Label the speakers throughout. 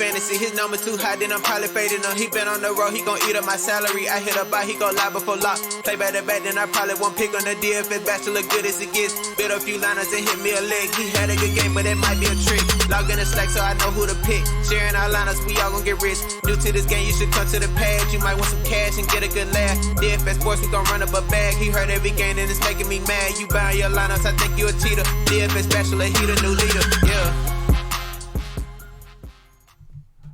Speaker 1: fantasy. His number too high, then I'm probably fading him. He been on the road, he gon' eat up my salary. I hit up by, he gon' lie before lock. Play back to back, then I probably won't pick on the DFS bachelor good as it gets. Build a few liners and hit me a leg. He had a good game, but it might be a trick. Log in the Slack so I know who to pick. Sharing our liners, we all gon' get rich. New to this game, you should come to the pad. You might want some cash and get a good laugh. DFS sports, we gon' run up a bag. He heard every game and it's making me mad. You buying your lineups, I think you a cheater. DFS bachelor, he the new leader. Yeah.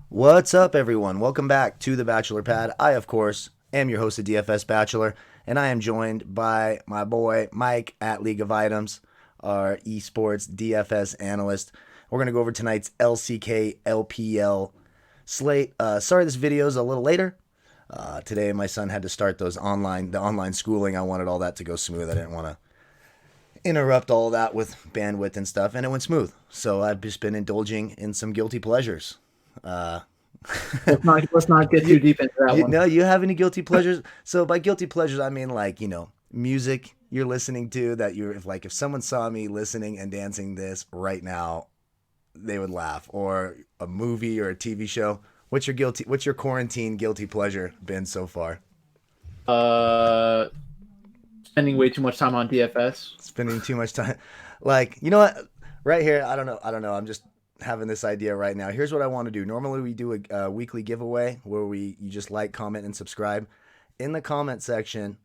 Speaker 2: What's up, everyone? Welcome back to the Bachelor Pad. I, of course, am your host of DFS Bachelor, and I am joined by my boy Mike at League of Items, our esports DFS analyst. We're going to go over tonight's LCK LPL slate. Sorry this video is a little later. Today my son had to start the online schooling. I wanted all that to go smooth. I didn't want to interrupt all that with bandwidth and stuff, and it went smooth. So I've just been indulging in some guilty pleasures.
Speaker 3: Let's not get too deep into that one.
Speaker 2: No, you have any guilty pleasures? So by guilty pleasures, I mean music you're listening to that if someone saw me listening and dancing this right now, they would laugh. Or a movie or a TV show. What's your quarantine guilty pleasure been so far?
Speaker 3: Spending way too much time on DFS.
Speaker 2: Spending too much time. You know what? Right here, I don't know. I'm just having this idea right now. Here's what I want to do. Normally we do a weekly giveaway where you just like, comment, and subscribe. In the comment section,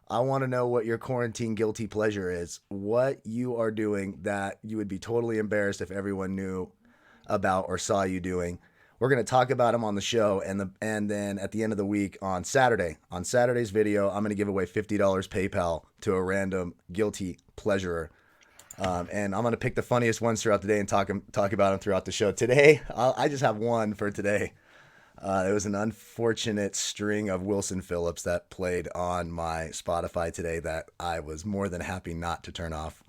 Speaker 2: I want to know what your quarantine guilty pleasure is. What you are doing that you would be totally embarrassed if everyone knew about or saw you doing. We're going to talk about them on the show, and then at the end of the week on Saturday's video, I'm going to give away $50 PayPal to a random guilty pleasurer. And I'm going to pick the funniest ones throughout the day and talk about them throughout the show. Today, I just have one for today. It was an unfortunate string of Wilson Phillips that played on my Spotify today that I was more than happy not to turn off.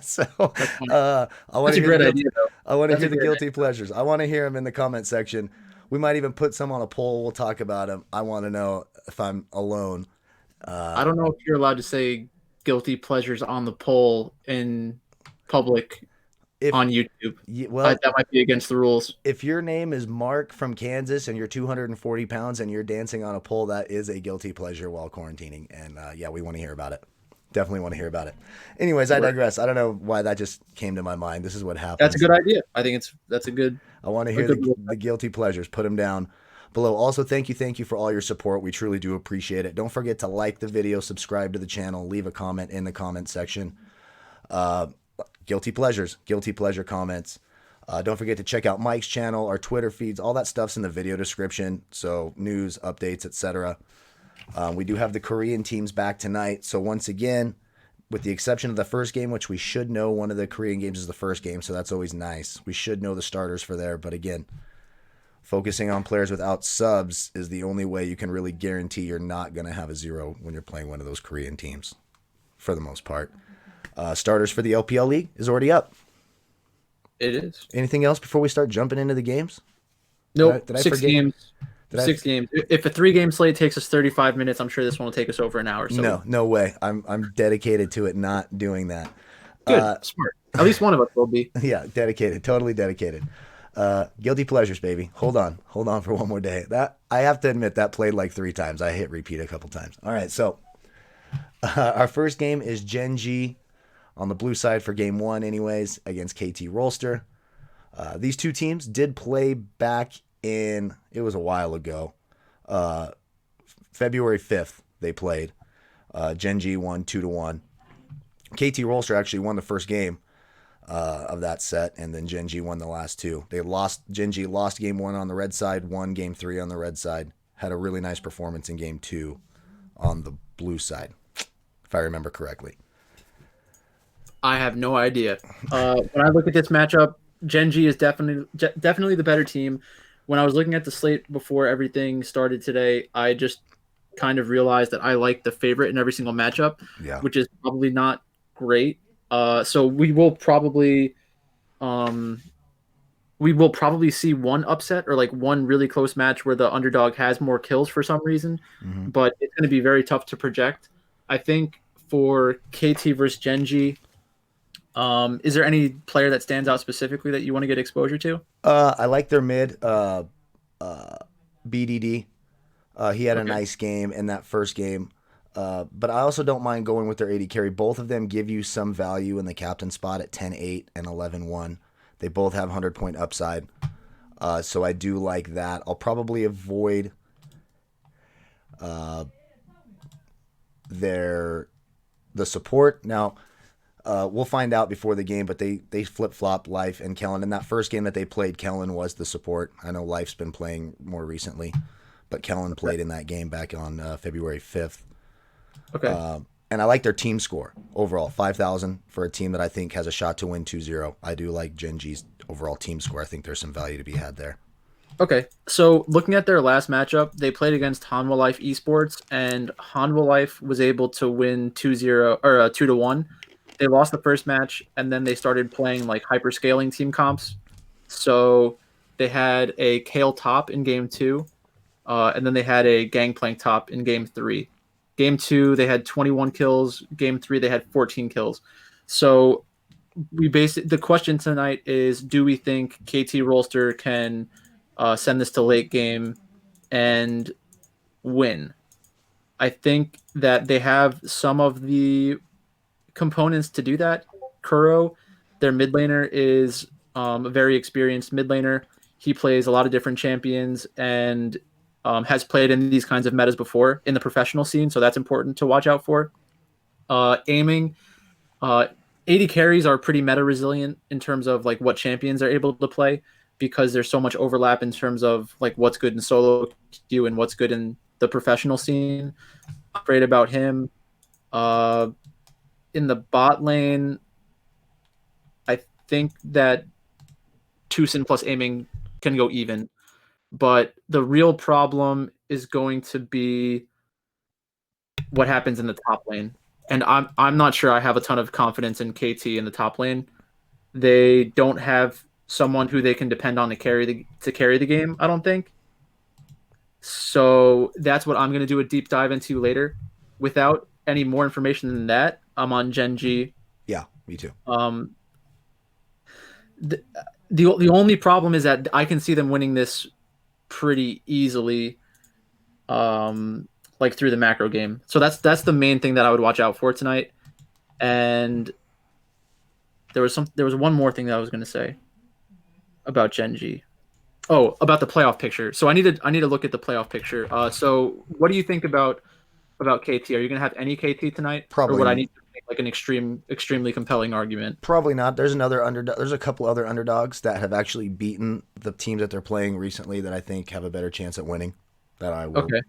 Speaker 2: So I want to hear the guilty pleasures. I want to hear them in the comment section. We might even put some on a poll. We'll talk about them. I want to know if I'm alone.
Speaker 3: I don't know if you're allowed to say guilty pleasures on the poll in public on YouTube. That might be against the rules.
Speaker 2: If your name is Mark from Kansas and you're 240 pounds and you're dancing on a pole, that is a guilty pleasure while quarantining. And we want to hear about it. Definitely want to hear about it. Anyways, I digress. I don't know why that just came to my mind. This is what happens.
Speaker 3: That's a good idea. I think that's a good.
Speaker 2: I want to hear the guilty pleasures. Put them down below. Also, thank you for all your support. We truly do appreciate it. Don't forget to like the video, subscribe to the channel, leave a comment in the comment section. Guilty pleasure comments. Don't forget to check out Mike's channel, our Twitter feeds, all that stuff's in the video description. So news, updates, etc. We do have the Korean teams back tonight. So once again, with the exception of the first game, which we should know one of the Korean games is the first game. So that's always nice. We should know the starters for there. But again, focusing on players without subs is the only way you can really guarantee you're not going to have a zero when you're playing one of those Korean teams for the most part. Starters for the LPL League is already up.
Speaker 3: It is.
Speaker 2: Anything else before we start jumping into the games?
Speaker 3: Nope. Six games. If a 3-game slate takes us 35 minutes, I'm sure this one will take us over an hour. So
Speaker 2: no way. I'm dedicated to it not doing that.
Speaker 3: Good. Smart. At least one of us will be.
Speaker 2: Yeah, dedicated. Totally dedicated. Guilty pleasures, baby. Hold on for one more day. That I have to admit that played like 3 times. I hit repeat a couple times. All right, so our first game is GenG on the blue side for game 1 anyways against KT Rolster. These two teams did play back in, it was a while ago. February 5th they played. GenG won 2-1. KT Rolster actually won the first game of that set, and then GenG won the last 2. GenG lost game 1 on the red side, won game 3 on the red side. Had a really nice performance in game 2 on the blue side, if I remember correctly.
Speaker 3: I have no idea. When I look at this matchup, GenG is definitely the better team. When I was looking at the slate before everything started today, I just kind of realized that I like the favorite in every single matchup, which is probably not great. So we will probably see one upset or like one really close match where the underdog has more kills for some reason, but it's going to be very tough to project. I think for KT versus GenG, Is there any player that stands out specifically that you want to get exposure to?
Speaker 2: I like their mid, BDD. He had a
Speaker 3: Okay.
Speaker 2: nice game in that first game. But I also don't mind going with their 80 carry. Both of them give you some value in the captain spot at 10-8 and 11-1. They both have 100-point upside. So I do like that. I'll probably avoid the support. Now, we'll find out before the game, but they flip-flop Life and Kellen. In that first game that they played, Kellen was the support. I know Life's been playing more recently, but Kellen played in that game back on February 5th.
Speaker 3: Okay.
Speaker 2: And I like their team score overall, 5,000 for a team that I think has a shot to win 2-0. I do like GenG's overall team score. I think there's some value to be had there.
Speaker 3: Okay. So looking at their last matchup, they played against Hanwha Life Esports, and Hanwha Life was able to win 2-0 or 2-1. They lost the first match, and then they started playing like hyperscaling team comps. So they had a Kale top in game 2, and then they had a Gangplank top in game 3. Game 2, they had 21 kills. Game 3, they had 14 kills. So the question tonight is: do we think KT Rolster can send this to late game and win? I think that they have some of the components to do that. Kuro, their mid laner, is a very experienced mid laner. He plays a lot of different champions and has played in these kinds of metas before in the professional scene, so that's important to watch out for. Aiming, 80 carries are pretty meta resilient in terms of like what champions are able to play, because there's so much overlap in terms of like what's good in solo queue and what's good in the professional scene. I'm afraid about him. In the bot lane, I think that Tucson plus aiming can go even, but the real problem is going to be what happens in the top lane. And I'm not sure I have a ton of confidence in KT in the top lane. They don't have someone who they can depend on to carry the game, I don't think. So that's what I'm going to do a deep dive into later. Without any more information than that, I'm on GenG.
Speaker 2: Yeah, me too.
Speaker 3: The only problem is that I can see them winning this pretty easily, like through the macro game. So that's the main thing that I would watch out for tonight. And there was one more thing that I was going to say about GenG. Oh, about the playoff picture. So I need to look at the playoff picture. So what do you think about KT? Are you going to have any KT tonight,
Speaker 2: Probably.
Speaker 3: or would I need to make like an extremely compelling argument?
Speaker 2: Probably not. There's another underdog. There's a couple other underdogs that have actually beaten the teams that they're playing recently that I think have a better chance at winning. That I will.
Speaker 3: Okay.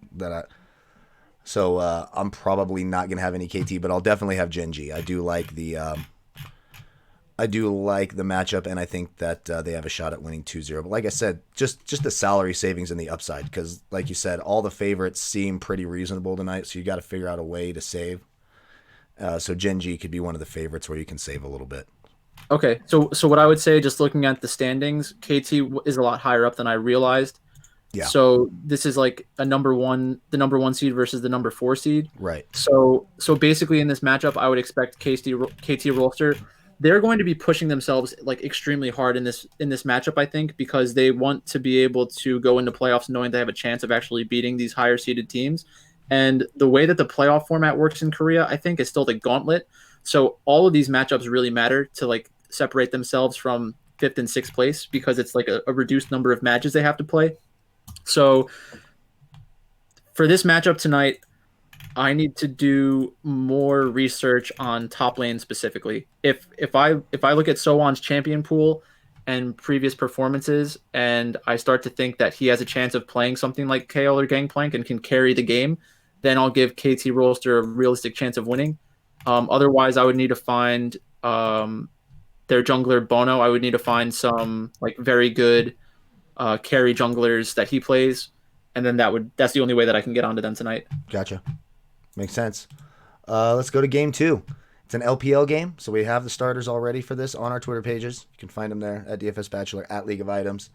Speaker 2: So I'm probably not gonna have any KT, but I'll definitely have GenG. I do like the matchup, and I think that they have a shot at winning 2-0. But like I said, just the salary savings and the upside, because like you said, all the favorites seem pretty reasonable tonight, so you got to figure out a way to save. So GenG could be one of the favorites where you can save a little bit.
Speaker 3: Okay. So what I would say, just looking at the standings, KT is a lot higher up than I realized.
Speaker 2: Yeah.
Speaker 3: So this is like the number one seed versus the number 4 seed.
Speaker 2: Right.
Speaker 3: So basically in this matchup, I would expect KT Rolster. They're going to be pushing themselves like extremely hard in this matchup, I think, because they want to be able to go into playoffs knowing they have a chance of actually beating these higher seeded teams. And the way that the playoff format works in Korea, I think, is still the gauntlet. So all of these matchups really matter to like separate themselves from 5th and 6th place, because it's like a reduced number of matches they have to play. So for this matchup tonight, I need to do more research on top lane specifically. If I look at Sowan's champion pool and previous performances, and I start to think that he has a chance of playing something like Kale or Gangplank and can carry the game, then I'll give KT Rolster a realistic chance of winning. Otherwise, I would need to find their jungler Bono. I would need to find some like very good carry junglers that he plays, and then that's the only way that I can get onto them tonight.
Speaker 2: Gotcha. Makes sense. Let's go to game 2. It's an LPL game, so we have the starters already for this on our Twitter pages. You can find them there at DFS Bachelor, at League of Items.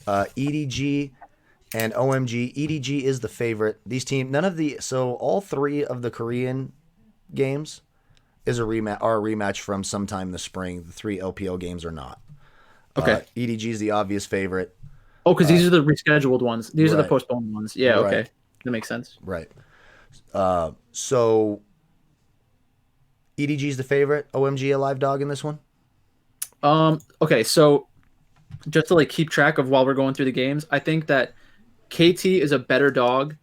Speaker 2: EDG and OMG. EDG is the favorite. These teams, all 3 of the Korean games, is a rematch from sometime in the spring. The 3 LPL games are not.
Speaker 3: Okay.
Speaker 2: EDG is the obvious favorite.
Speaker 3: Oh, because these are the rescheduled ones. These are the
Speaker 2: right.
Speaker 3: postponed ones. Yeah.
Speaker 2: Right.
Speaker 3: Okay. That makes sense.
Speaker 2: Right. So EDG is the favorite. OMG a live dog in this one.
Speaker 3: Okay. So just to like keep track of while we're going through the games, I think that KT is a better dog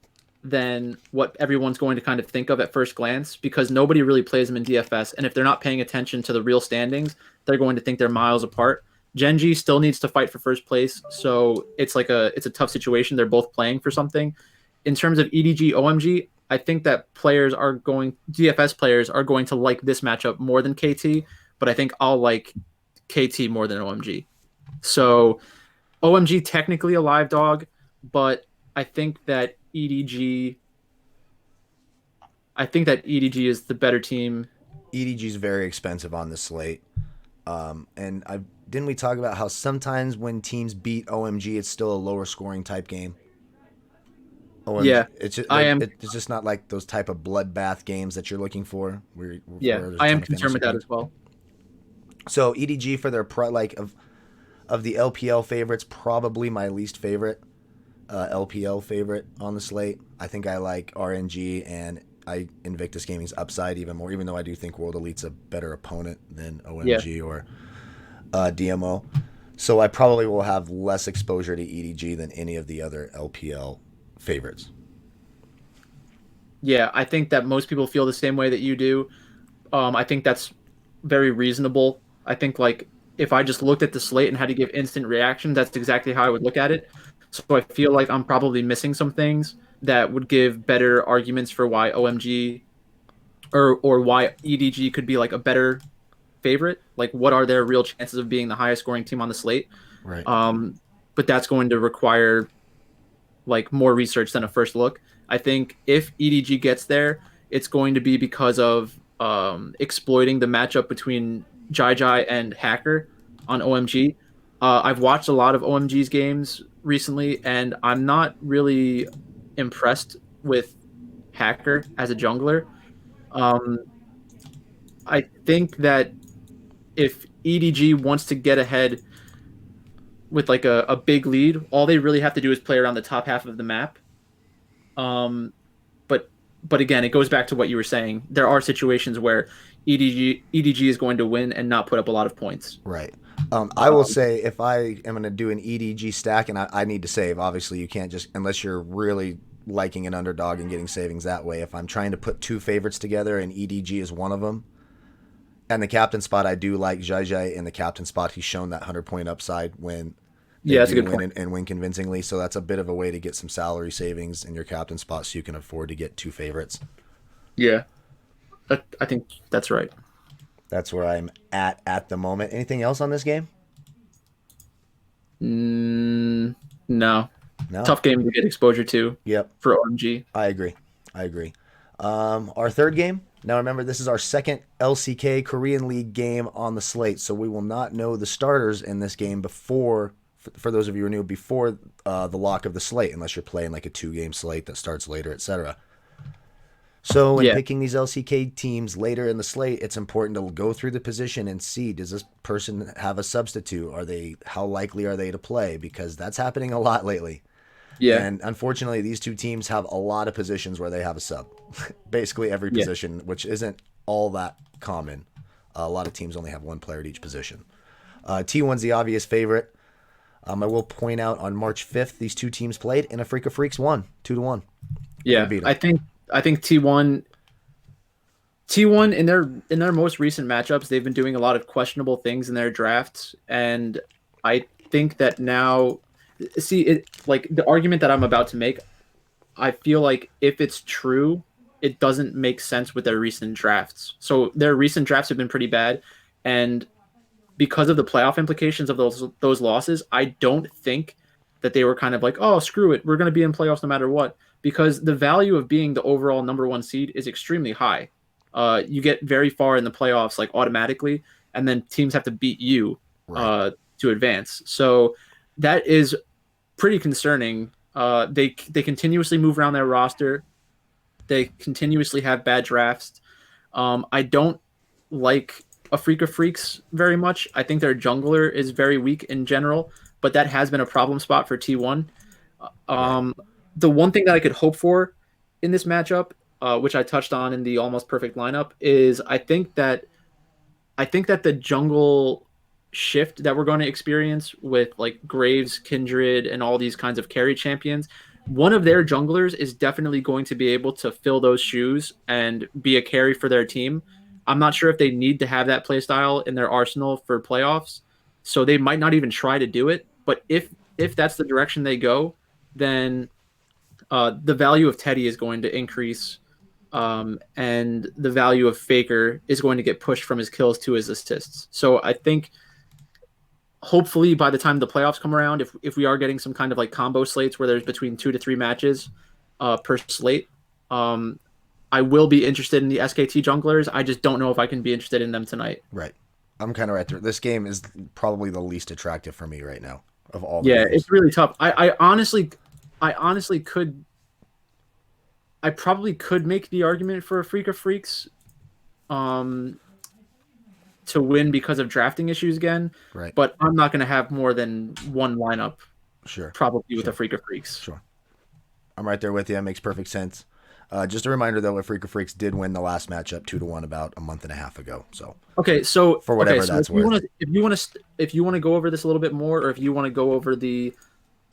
Speaker 3: than what everyone's going to kind of think of at first glance because nobody really plays them in DFS. And if they're not paying attention to the real standings, they're going to think they're miles apart. GenG still needs to fight for first place, so it's a tough situation. They're both playing for something. In terms of EDG OMG, I think that DFS players are going to like this matchup more than KT, but I think I'll like KT more than OMG. So OMG technically a live dog, but I think that EDG is the better team.
Speaker 2: EDG is very expensive on the slate. And didn't we talk about how sometimes when teams beat OMG, it's still a lower scoring type game. OMG,
Speaker 3: Yeah,
Speaker 2: it's just,
Speaker 3: I am.
Speaker 2: It's just not like those type of bloodbath games that you're looking for.
Speaker 3: Yeah, I am concerned with that as well.
Speaker 2: So EDG for their of the LPL favorites, probably my least favorite LPL favorite on the slate. I think I like RNG and Invictus Gaming's upside even more, even though I do think World Elite's a better opponent than OMG or DMO. So I probably will have less exposure to EDG than any of the other LPL favorites.
Speaker 3: Yeah, I think that most people feel the same way that you do. I think that's very reasonable. I think like if I just looked at the slate and had to give instant reaction, that's exactly how I would look at it. So I feel like I'm probably missing some things that would give better arguments for why OMG or why EDG could be like a better favorite. Like what are their real chances of being the highest scoring team on the slate?
Speaker 2: Right.
Speaker 3: But that's going to require like more research than a first look. I think if EDG gets there, it's going to be because of exploiting the matchup between Jai and Hacker on OMG. I've watched a lot of OMG's games recently, and I'm not really impressed with Hacker as a jungler. I think that if EDG wants to get ahead with like a big lead, all they really have to do is play around the top half of the map. But again, it goes back to what you were saying. There are situations where EDG is going to win and not put up a lot of points.
Speaker 2: Right. I will say if I am going to do an EDG stack and I need to save, obviously you can't just, unless you're really liking an underdog and getting savings that way. If I'm trying to put two favorites together and EDG is one of them, and the captain spot, I do like Jai in the captain spot. He's shown that 100-point upside when they
Speaker 3: that's a good
Speaker 2: win
Speaker 3: point.
Speaker 2: and win convincingly. So that's a bit of a way to get some salary savings in your captain spot so you can afford to get two favorites.
Speaker 3: Yeah, I think that's right.
Speaker 2: That's where I'm at the moment. Anything else on this game?
Speaker 3: No.
Speaker 2: No.
Speaker 3: Tough game to get exposure to.
Speaker 2: Yep.
Speaker 3: For OMG.
Speaker 2: I agree. Our third game. Now remember, this is our second LCK Korean League game on the slate, so we will not know the starters in this game before, for those of you who are new, before the lock of the slate, unless you're playing like a 2-game slate that starts later, etc. So in picking these LCK teams later in the slate, it's important to go through the position and see, does this person have a substitute? How likely are they to play? Because that's happening a lot lately. Yeah. And unfortunately, these two teams have a lot of positions where they have a sub. Basically every position, which isn't all that common. A lot of teams only have one player at each position. T1's the obvious favorite. I will point out on March 5th, these two teams played, and Afreeca Freecs won 2-1.
Speaker 3: Yeah, I think T1 in their most recent matchups, they've been doing a lot of questionable things in their drafts, and I think that now, like the argument that I'm about to make, I feel like if it's true, it doesn't make sense with their recent drafts. So their recent drafts have been pretty bad, and because of the playoff implications of those losses, I don't think that they were kind of like, oh, screw it, we're going to be in playoffs no matter what, because the value of being the overall number one seed is extremely high. You get very far in the playoffs like automatically, and then teams have to beat you to advance. So that is pretty concerning. They continuously move around their roster. They continuously have bad drafts. I don't like Afreeca Freecs very much. I think their jungler is very weak in general, but that has been a problem spot for T1.
Speaker 2: Right.
Speaker 3: The one thing that I could hope for in this matchup, which I touched on in the almost perfect lineup, is I think that the jungle shift that we're going to experience with like Graves, Kindred, and all these kinds of carry champions, one of their junglers is definitely going to be able to fill those shoes and be a carry for their team. I'm not sure if they need to have that playstyle in their arsenal for playoffs, so they might not even try to do it. But if that's the direction they go, then the value of Teddy is going to increase, and the value of Faker is going to get pushed from his kills to his assists. So I think hopefully by the time the playoffs come around, if we are getting some kind of like combo slates where there's between 2 to 3 matches per slate, I will be interested in the SKT junglers. I just don't know if I can be interested in them tonight.
Speaker 2: Right. I'm kind of right there. This game is probably the least attractive for me right now of all the
Speaker 3: Yeah,
Speaker 2: games.
Speaker 3: it's really tough. I honestly could. I probably could make the argument for Afreeca Freecs to win because of drafting issues again.
Speaker 2: Right.
Speaker 3: But I'm not going to have more than one lineup
Speaker 2: Sure.
Speaker 3: probably with
Speaker 2: Sure.
Speaker 3: Afreeca Freecs.
Speaker 2: Sure. I'm right there with you. That makes perfect sense. Just a reminder, though, Afreeca Freecs did win the last matchup 2-1 about a month and a half ago. So
Speaker 3: Okay, so
Speaker 2: for whatever
Speaker 3: okay, so
Speaker 2: that's
Speaker 3: if you
Speaker 2: worth.
Speaker 3: if you want to go over this a little bit more, or if you want to go over the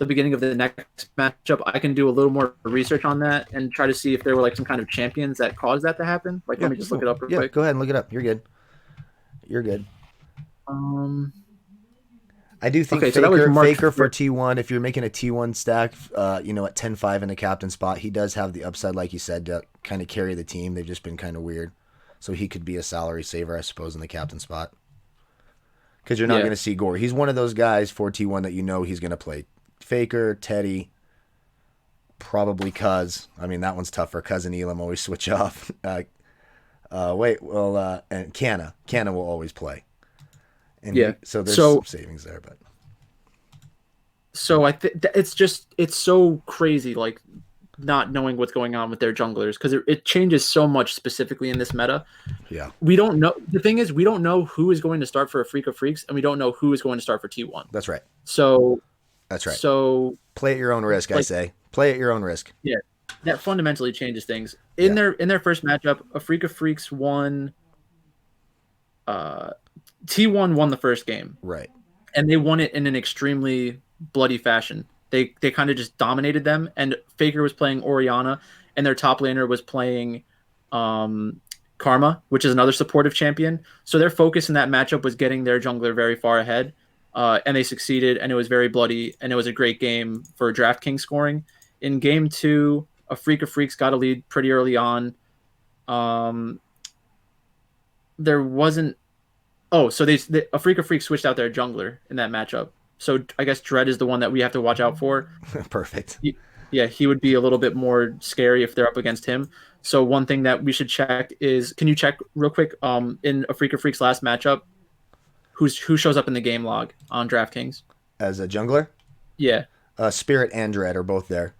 Speaker 3: beginning of the next matchup, I can do a little more research on that and try to see if there were like some kind of champions that caused that to happen. Like, let me just look it up real quick.
Speaker 2: Go ahead and look it up. You're good. You're good. I do think
Speaker 3: Okay, so that was
Speaker 2: Faker for T1, if you're making a T1 stack, at 10-5 in the captain spot, he does have the upside, like you said, to kind of carry the team. They've just been kind of weird. So he could be a salary saver, I suppose, in the captain spot. Because you're not going to see Gore. He's one of those guys for T1 that you know he's going to play. Faker, Teddy, probably Cuz. I mean, that one's tougher. Cuz and Elam always switch off. And Canna. Canna will always play. And so there's some savings there, but
Speaker 3: so I think it's so crazy, like not knowing what's going on with their junglers, because it changes so much specifically in this meta.
Speaker 2: Yeah,
Speaker 3: we don't know. The thing is, we don't know who is going to start for Afreeca Freecs, and we don't know who is going to start for T1.
Speaker 2: That's right.
Speaker 3: So
Speaker 2: that's right.
Speaker 3: So
Speaker 2: play at your own risk. I say play at your own risk.
Speaker 3: Yeah, that fundamentally changes things. In their first matchup, Afreeca Freecs won. T1 won the first game.
Speaker 2: Right. And
Speaker 3: they won it in an extremely bloody fashion. They kind of just dominated them, and Faker was playing Orianna, and their top laner was playing Karma, which is another supportive champion. So their focus in that matchup was getting their jungler very far ahead, and they succeeded, and it was very bloody, and it was a great game for Draftkings scoring. In game 2, Afreeca Freecs got a lead pretty early on. There wasn't... Oh, so the Afreeca Freecs switched out their jungler in that matchup. So I guess Dread is the one that we have to watch out for.
Speaker 2: Perfect.
Speaker 3: He would be a little bit more scary if they're up against him. So one thing that we should check is, can you check real quick in Afreeca Freecs' last matchup, who shows up in the game log on DraftKings?
Speaker 2: As a jungler?
Speaker 3: Yeah.
Speaker 2: Spirit and Dread are both there.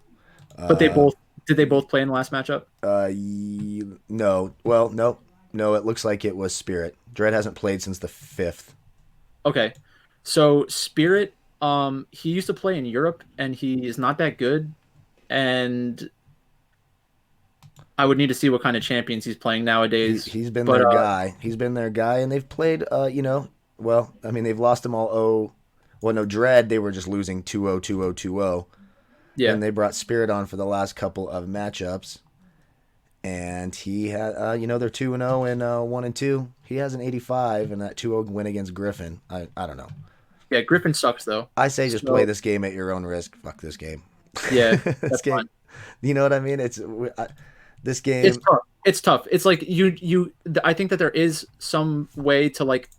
Speaker 3: But did they both play in the last matchup?
Speaker 2: No. Well, no, it looks like it was Spirit. Dread hasn't played since the 5th.
Speaker 3: Okay. So Spirit, he used to play in Europe, and he is not that good. And I would need to see what kind of champions he's playing nowadays.
Speaker 2: He's been their guy. He's been their guy, and they've played, well, I mean, they've lost them all. Dread, they were just losing 2-0, 2-0, 2-0. Yeah. And they brought Spirit on for the last couple of matchups. And he had, they're 2-0 and 1-2. He has an 85, and that 2-0 win against Griffin. I don't know.
Speaker 3: Yeah, Griffin sucks though.
Speaker 2: I say just play this game at your own risk. Fuck this game.
Speaker 3: Yeah, that's
Speaker 2: game.
Speaker 3: Fine.
Speaker 2: You know what I mean? This game.
Speaker 3: It's tough. It's tough. It's like I think that there is some way to like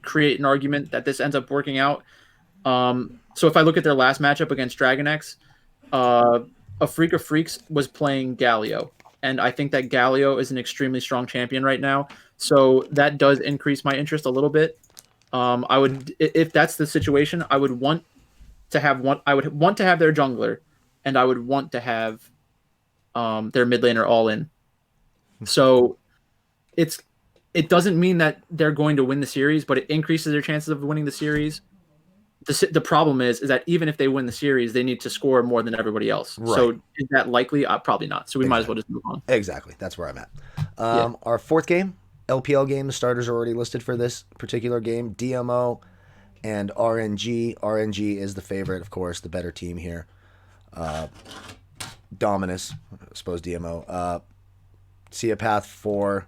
Speaker 3: create an argument that this ends up working out. So if I look at their last matchup against Dragon X, Afreeca Freecs was playing Galio. And I think that Galio is an extremely strong champion right now. So that does increase my interest a little bit. I would, if that's the situation, I would want to have their jungler, and I would want to have their mid laner all in. So it's it doesn't mean that they're going to win the series, but it increases their chances of winning the series. The problem is that even if they win the series, they need to score more than everybody else.
Speaker 2: Right.
Speaker 3: So is that likely? Probably not. So we might as well just move on.
Speaker 2: Exactly. That's where I'm at.
Speaker 3: Yeah.
Speaker 2: Our fourth game, LPL game, the starters are already listed for this particular game. DMO and RNG. RNG is the favorite, of course, the better team here. Dominus, I suppose DMO. See a path for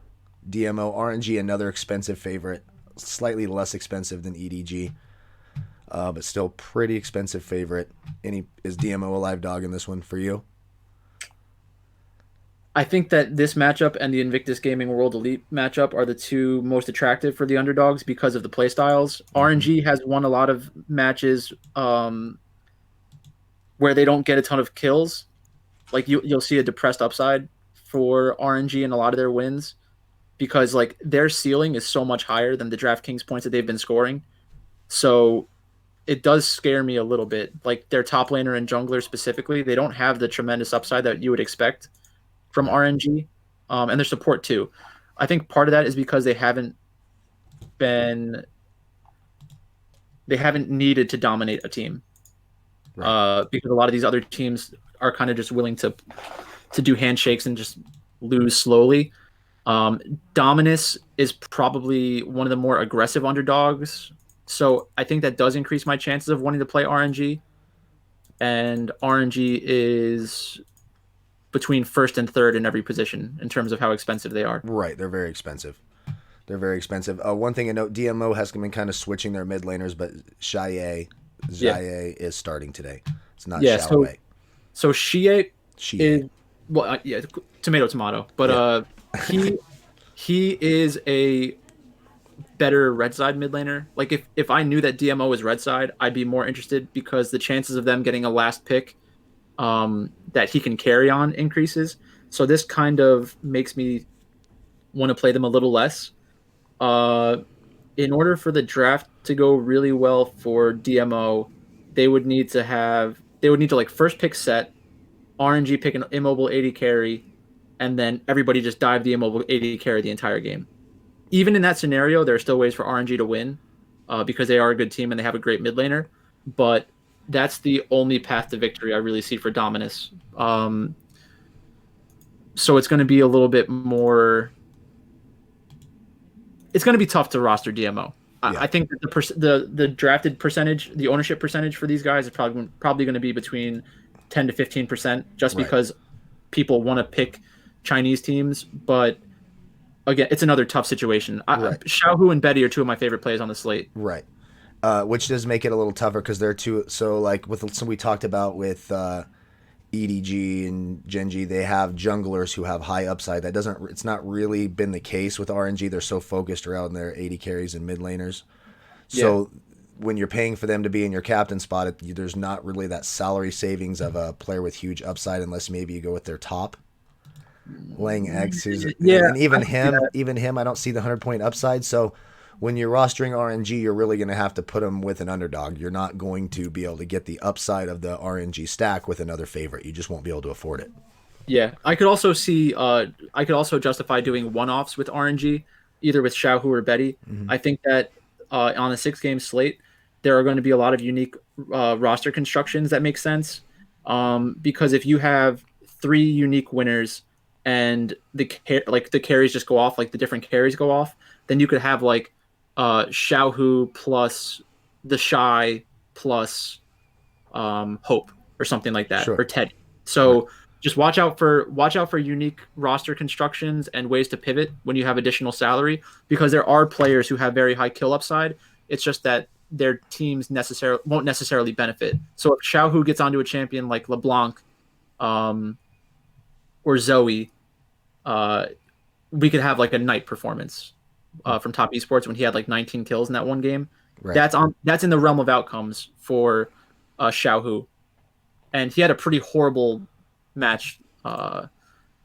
Speaker 2: DMO. RNG, another expensive favorite. Slightly less expensive than EDG. But still pretty expensive favorite. Is DMO a live dog in this one for you?
Speaker 3: I think that this matchup and the Invictus Gaming World Elite matchup are the two most attractive for the underdogs because of the playstyles. RNG has won a lot of matches where they don't get a ton of kills. Like you'll see a depressed upside for RNG in a lot of their wins because like their ceiling is so much higher than the Draftkings points that they've been scoring. So it does scare me a little bit. Like their top laner and jungler specifically, they don't have the tremendous upside that you would expect from RNG, and their support too. I think part of that is because they haven't needed to dominate a team, because a lot of these other teams are kind of just willing to do handshakes and just lose slowly. Dominus is probably one of the more aggressive underdogs. So I think that does increase my chances of wanting to play RNG. And RNG is between first and third in every position in terms of how expensive they are.
Speaker 2: Right, they're very expensive. One thing to note, DMO has been kind of switching their mid laners, but Xie is starting today. It's not Xiaowei.
Speaker 3: So Xie is, well, tomato. But he is a better red side mid laner. Like if I knew that DMO is red side, I'd be more interested because the chances of them getting a last pick that he can carry on increases. So this kind of makes me want to play them a little less. In order for the draft to go really well for DMO, they would need to like first pick set, RNG pick an immobile 80 carry, and then everybody just dive the immobile 80 carry the entire game. Even in that scenario, there are still ways for RNG to win because they are a good team and they have a great mid laner. But that's the only path to victory I really see for Dominus. So it's going to be a little bit more. It's going to be tough to roster DMO. Yeah. I think that the drafted percentage, the ownership percentage for these guys is probably going to be between 10 to 15%, just because people want to pick Chinese teams. But again, it's another tough situation. Xiaohu and Betty are two of my favorite plays on the slate.
Speaker 2: Right. Which does make it a little tougher because they're two. So like we talked about with EDG and GenG, they have junglers who have high upside. It's not really been the case with RNG. They're so focused around their 80 carries and mid laners. So when you're paying for them to be in your captain spot, there's not really that salary savings of a player with huge upside unless maybe you go with their top. Lang X, and even him, I don't see the 100-point upside. So when you're rostering RNG, you're really going to have to put him with an underdog. You're not going to be able to get the upside of the RNG stack with another favorite. You just won't be able to afford it.
Speaker 3: Yeah, I could also see. I could also justify doing one-offs with RNG, either with Xiaohu or Betty. Mm-hmm. I think that on a 6-game slate, there are going to be a lot of unique roster constructions that make sense. Because if you have 3 unique winners and the carries just go off, like the different carries go off, then you could have like Xiaohu plus the Shy plus Hope or something like that, or Teddy. So just watch out for unique roster constructions and ways to pivot when you have additional salary, because there are players who have very high kill upside. It's just that their teams won't necessarily benefit. So if Xiaohu gets onto a champion like LeBlanc or Zoe, we could have like a night performance from Top Esports when he had like 19 kills in that one game. Right. That's in the realm of outcomes for Xiaohu, and he had a pretty horrible match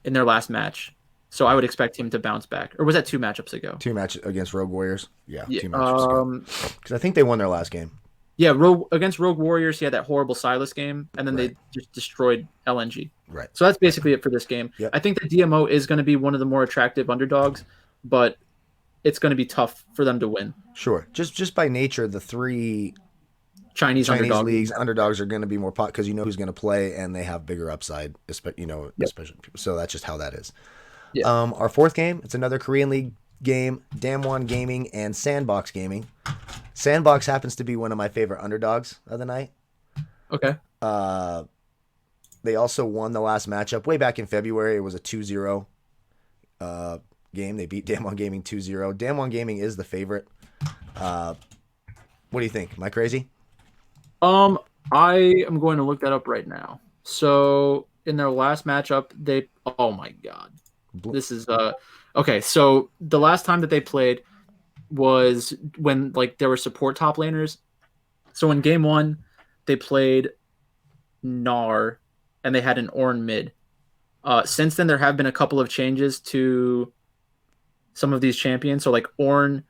Speaker 3: in their last match. So I would expect him to bounce back. Or was that 2 matchups ago?
Speaker 2: 2 matches against Rogue Warriors. Yeah, 2 matchups ago. Because I think they won their last game.
Speaker 3: Yeah, against Rogue Warriors, he had that horrible Silas game, and then they just destroyed LNG.
Speaker 2: Right.
Speaker 3: So that's basically it for this game.
Speaker 2: Yep.
Speaker 3: I think that DMO is going to be one of the more attractive underdogs, but it's going to be tough for them to win.
Speaker 2: Sure. Just by nature, the three
Speaker 3: Chinese
Speaker 2: leagues underdogs are going to be more pot because you know who's going to play and they have bigger upside, especially people. So that's just how that is.
Speaker 3: Yeah.
Speaker 2: Our fourth game, it's another Korean League game, Damwon Gaming and Sandbox Gaming. Sandbox happens to be one of my favorite underdogs of the night.
Speaker 3: Okay.
Speaker 2: They also won the last matchup way back in February. It was a 2-0 game. They beat Damwon Gaming 2-0. Damwon Gaming is the favorite. What do you think? Am I crazy?
Speaker 3: I am going to look that up right now. So in their last matchup, oh my God, this is okay. So the last time that they played was when like there were support top laners. So in game 1, they played Gnar and they had an Ornn mid. Since then, there have been a couple of changes to some of these champions. So like Ornn,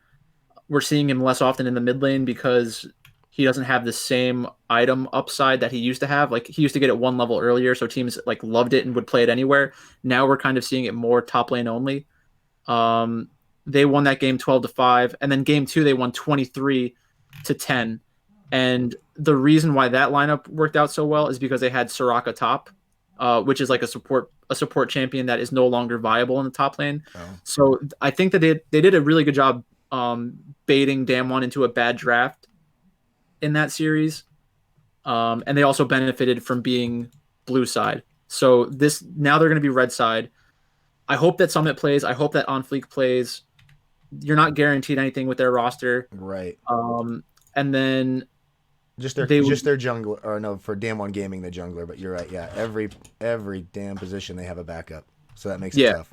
Speaker 3: we're seeing him less often in the mid lane because he doesn't have the same item upside that he used to have. Like he used to get it 1 level earlier, so teams like loved it and would play it anywhere. Now we're kind of seeing it more top lane only. They won that game 12-5, and then game 2 they won 23-10. And the reason why that lineup worked out so well is because they had Soraka top, which is like a support champion that is no longer viable in the top lane. Oh. So I think that they did a really good job baiting Damwon into a bad draft in that series. And they also benefited from being blue side. So now they're going to be red side. I hope that Summit plays. I hope that Afreeca plays. You're not guaranteed anything with their roster.
Speaker 2: Right.
Speaker 3: And then
Speaker 2: Just their jungler, or no, for Damwon Gaming, the jungler. But you're right, yeah. Every damn position they have a backup, so that makes it tough.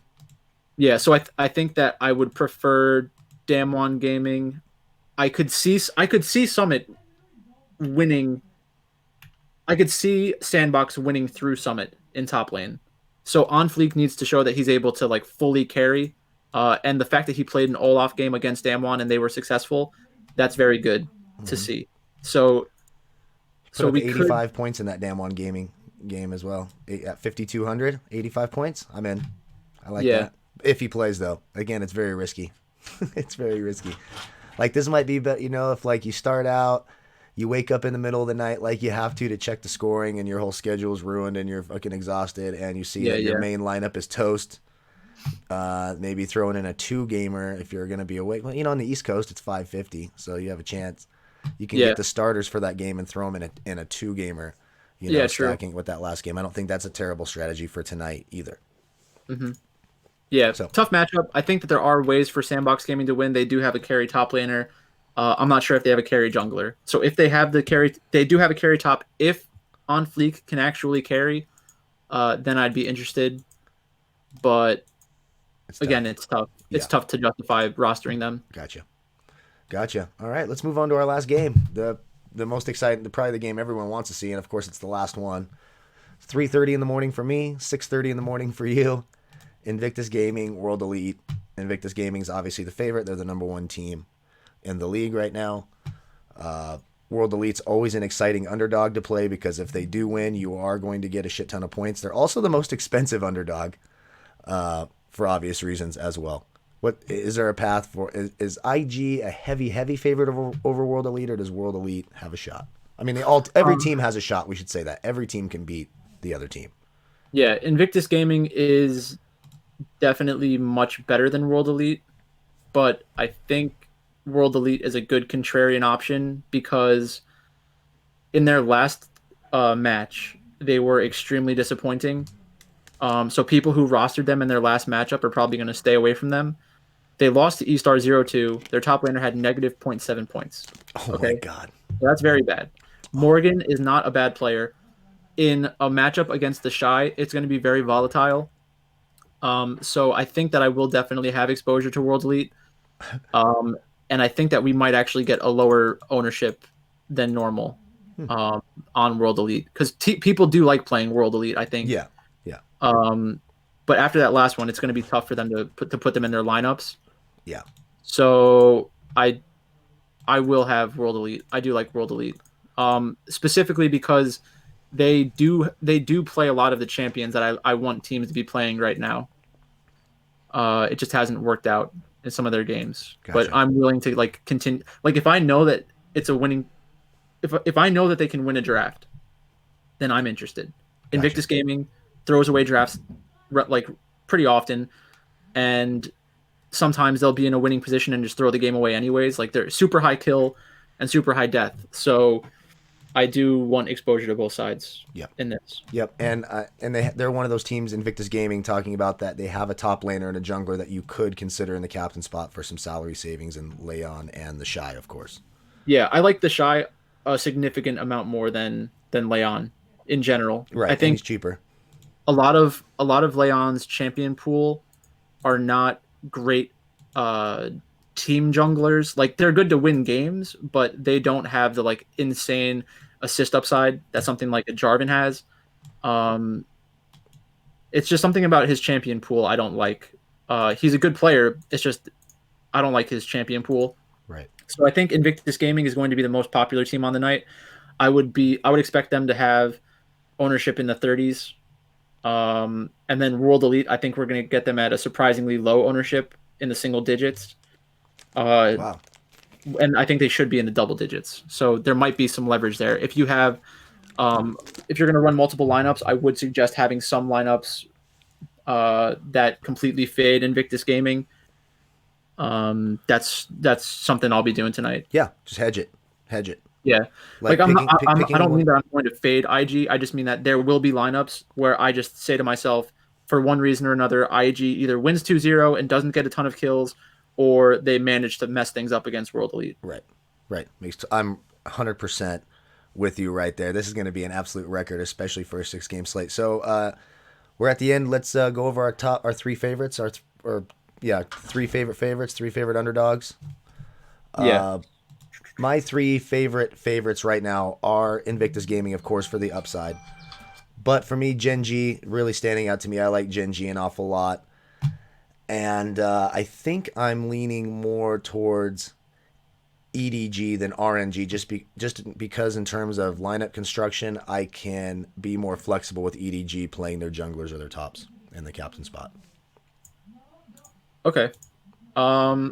Speaker 3: Yeah, so I think that I would prefer Damwon Gaming. I could see Summit winning. I could see Sandbox winning through Summit in top lane. So Afreeca needs to show that he's able to like fully carry, and the fact that he played an Olaf game against Damwon and they were successful, that's very good to see. So
Speaker 2: we 85 points in that Damwon Gaming game as well. At 5,200, 85 points. I'm in. I like that. If he plays though, again, it's very risky. It's very risky. Like this might be, but if like you start out, you wake up in the middle of the night like you have to check the scoring, and your whole schedule is ruined, and you're fucking exhausted, and you see that your main lineup is toast. Maybe throwing in a 2-gamer if you're gonna be awake. Well, on the East Coast it's 5:50, so you have a chance. You can get the starters for that game and throw them in a 2-gamer. Stacking with that last game. I don't think that's a terrible strategy for tonight either.
Speaker 3: Mm-hmm. Yeah, so tough matchup. I think that there are ways for Sandbox Gaming to win. They do have a carry top laner. I'm not sure if they have a carry jungler. So if they have the carry, they do have a carry top. If Afreeca can actually carry, then I'd be interested. But it's tough. It's tough to justify rostering them.
Speaker 2: Gotcha. All right, let's move on to our last game. The most exciting, probably the game everyone wants to see, and of course it's the last one. 3:30 in the morning for me, 6:30 in the morning for you. Invictus Gaming, World Elite. Invictus Gaming is obviously the favorite. They're the number 1 team in the league right now. World Elite's always an exciting underdog to play because if they do win, you are going to get a shit ton of points. They're also the most expensive underdog for obvious reasons as well. What is there a path for? Is IG a heavy favorite over World Elite, or does World Elite have a shot? I mean, every team has a shot. We should say that every team can beat the other team.
Speaker 3: Yeah, Invictus Gaming is definitely much better than World Elite, but I think World Elite is a good contrarian option because in their last match, they were extremely disappointing. So people who rostered them in their last matchup are probably going to stay away from them. They lost to eStar 0-2. Their top laner had negative 0.7 points.
Speaker 2: Oh my God.
Speaker 3: So that's very bad. Morgan is not a bad player. In a matchup against the Shy, it's going to be very volatile. So I think that I will definitely have exposure to World Elite. And I think that we might actually get a lower ownership than normal on World Elite. Because people do like playing World Elite, I think.
Speaker 2: Yeah.
Speaker 3: But after that last one, it's going to be tough for them to put them in their lineups.
Speaker 2: Yeah.
Speaker 3: So I will have World Elite. I do like World Elite. Specifically because they do play a lot of the champions that I want teams to be playing right now. It just hasn't worked out. in some of their games.
Speaker 2: Gotcha.
Speaker 3: But I'm willing to like continue. Like if I know that it's a winning, if I know that they can win a draft, then I'm interested.
Speaker 2: Gotcha.
Speaker 3: Invictus Gaming throws away drafts like pretty often, and sometimes they'll be in a winning position and just throw the game away anyways. Like they're super high kill and super high death. So I do want exposure to both sides.
Speaker 2: Yep.
Speaker 3: In this.
Speaker 2: Yep. And they're one of those teams, Invictus Gaming, talking about that they have a top laner and a jungler that you could consider in the captain spot for some salary savings, in Leon and the Shy, of course.
Speaker 3: Yeah, I like the Shy a significant amount more than Leon in general.
Speaker 2: Right.
Speaker 3: I think
Speaker 2: he's cheaper.
Speaker 3: a lot of Leon's champion pool are not great team junglers. Like they're good to win games, but they don't have the like insane assist upside that something like a Jarvan has. It's just something about his champion pool I don't like. He's a good player. It's just I don't like his champion pool.
Speaker 2: Right.
Speaker 3: So I think Invictus Gaming is going to be the most popular team on the night. I would expect them to have ownership in the 30s. And then World Elite, I think we're going to get them at a surprisingly low ownership in the single digits.
Speaker 2: Wow.
Speaker 3: And I think they should be in the double digits. So there might be some leverage there. If you have, if you're going to run multiple lineups, I would suggest having some lineups that completely fade Invictus Gaming. That's something I'll be doing tonight.
Speaker 2: Yeah, just hedge it.
Speaker 3: Yeah,
Speaker 2: like
Speaker 3: I don't
Speaker 2: one...
Speaker 3: mean that I'm going to fade IG. I just mean that there will be lineups where I just say to myself, for one reason or another, IG either wins 2-0 and doesn't get a ton of kills, or they manage to mess things up against World Elite.
Speaker 2: Right. I'm 100% with you right there. This is going to be an absolute record, especially for a 6-game slate. So we're at the end. Let's go over our three favorites, three favorites, three favorite underdogs.
Speaker 3: Yeah.
Speaker 2: My three favorites right now are Invictus Gaming, of course, for the upside. But for me, GenG really standing out to me. I like GenG an awful lot. And I think I'm leaning more towards EDG than RNG, just because in terms of lineup construction, I can be more flexible with EDG playing their junglers or their tops in the captain spot.
Speaker 3: Okay. I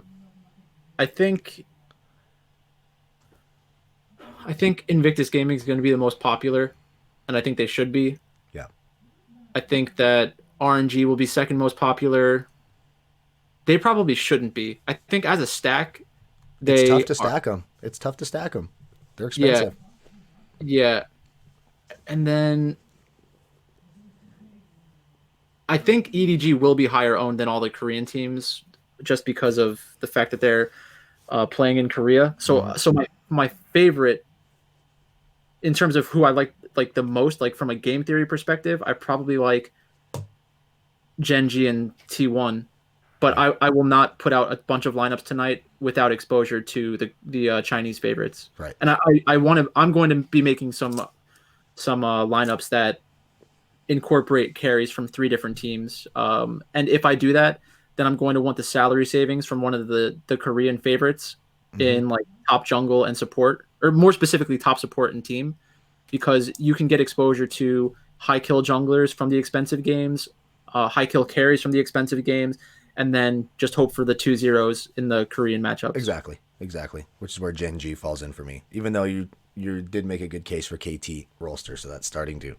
Speaker 3: think Invictus Gaming is going to be the most popular, and I think they should be.
Speaker 2: Yeah.
Speaker 3: I think that RNG will be second most popular. They probably shouldn't be. I think as a stack,
Speaker 2: it's tough to stack them. They're expensive.
Speaker 3: Yeah. And then I think EDG will be higher owned than all the Korean teams just because of the fact that they're playing in Korea. So my favorite in terms of who I like the most, like from a game theory perspective, I probably like GenG and T1. But I will not put out a bunch of lineups tonight without exposure to the Chinese favorites.
Speaker 2: Right.
Speaker 3: And I'm going to be making some lineups that incorporate carries from 3 different teams. And if I do that, then I'm going to want the salary savings from one of the Korean favorites in like top jungle and support, or more specifically top support and team, because you can get exposure to high kill junglers from the expensive games, high kill carries from the expensive games, and then just hope for the 2-0s in the Korean matchups.
Speaker 2: Exactly. Which is where GenG falls in for me. Even though you did make a good case for KT Rolster, so that's starting to.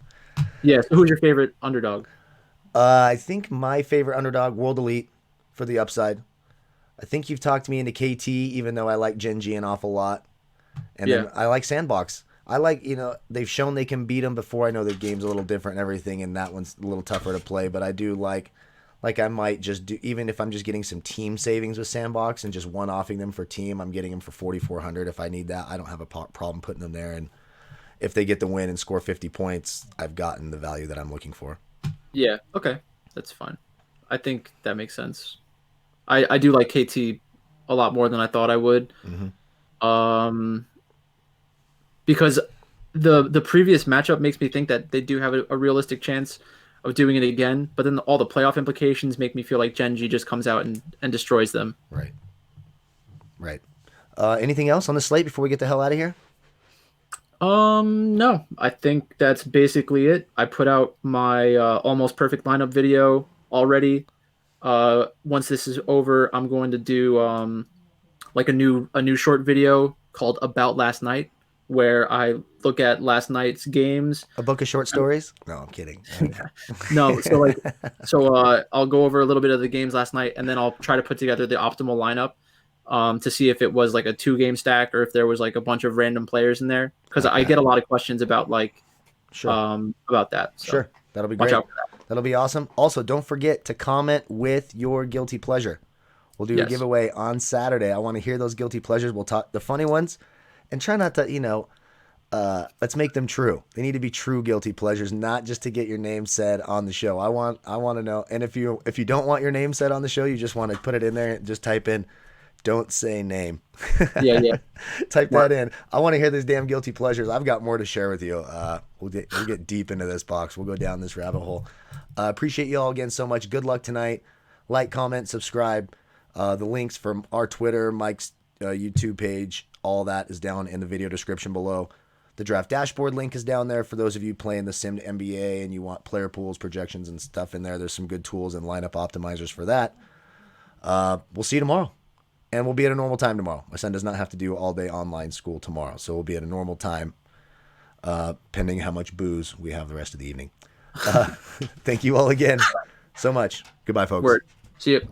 Speaker 3: Yeah. So who's your favorite underdog?
Speaker 2: I think my favorite underdog, World Elite, for the upside. I think you've talked me into KT, even though I like GenG an awful lot. And then I like Sandbox. I like, they've shown they can beat them before. I know the game's a little different and everything, and that one's a little tougher to play, but I do like I might just do, even if I'm just getting some team savings with Sandbox and just one-offing them for team, I'm getting them for 4,400 if I need that. I don't have a problem putting them there, and if they get the win and score 50 points, I've gotten the value that I'm looking for.
Speaker 3: Yeah, okay. That's fine. I think that makes sense. I do like KT a lot more than I thought I would. Because the previous matchup makes me think that they do have a realistic chance of doing it again, but then all the playoff implications make me feel like GenG just comes out and destroys them.
Speaker 2: Right. Anything else on the slate before we get the hell out of here?
Speaker 3: No, I think that's basically it. I put out my almost perfect lineup video already. Once this is over, I'm going to do like a new short video called About Last Night, where I look at last night's games.
Speaker 2: A book of short stories? No, I'm kidding.
Speaker 3: No, I'll go over a little bit of the games last night, and then I'll try to put together the optimal lineup to see if it was like a 2-game stack or if there was like a bunch of random players in there, because I get a lot of questions about like about that. So
Speaker 2: sure, that'll be great. Watch out for that. That'll be awesome. Also, don't forget to comment with your guilty pleasure. We'll do a giveaway on Saturday. I want to hear those guilty pleasures. We'll talk the funny ones, and try not to, let's make them true. They need to be true guilty pleasures, not just to get your name said on the show. I want to know. And if you don't want your name said on the show, you just want to put it in there and just type in, "Don't say name."
Speaker 3: Yeah.
Speaker 2: Type that in. I want to hear these damn guilty pleasures. I've got more to share with you. We'll get deep into this box. We'll go down this rabbit hole. Appreciate you all again so much. Good luck tonight. Like, comment, subscribe. The links from our Twitter, Mike's YouTube page, all that is down in the video description below. The draft dashboard link is down there for those of you playing the Sim NBA and you want player pools, projections, and stuff in there. There's some good tools and lineup optimizers for that. We'll see you tomorrow. And we'll be at a normal time tomorrow. My son does not have to do all day online school tomorrow, so we'll be at a normal time, pending how much booze we have the rest of the evening. Thank you all again so much. Goodbye, folks.
Speaker 3: Word. See you.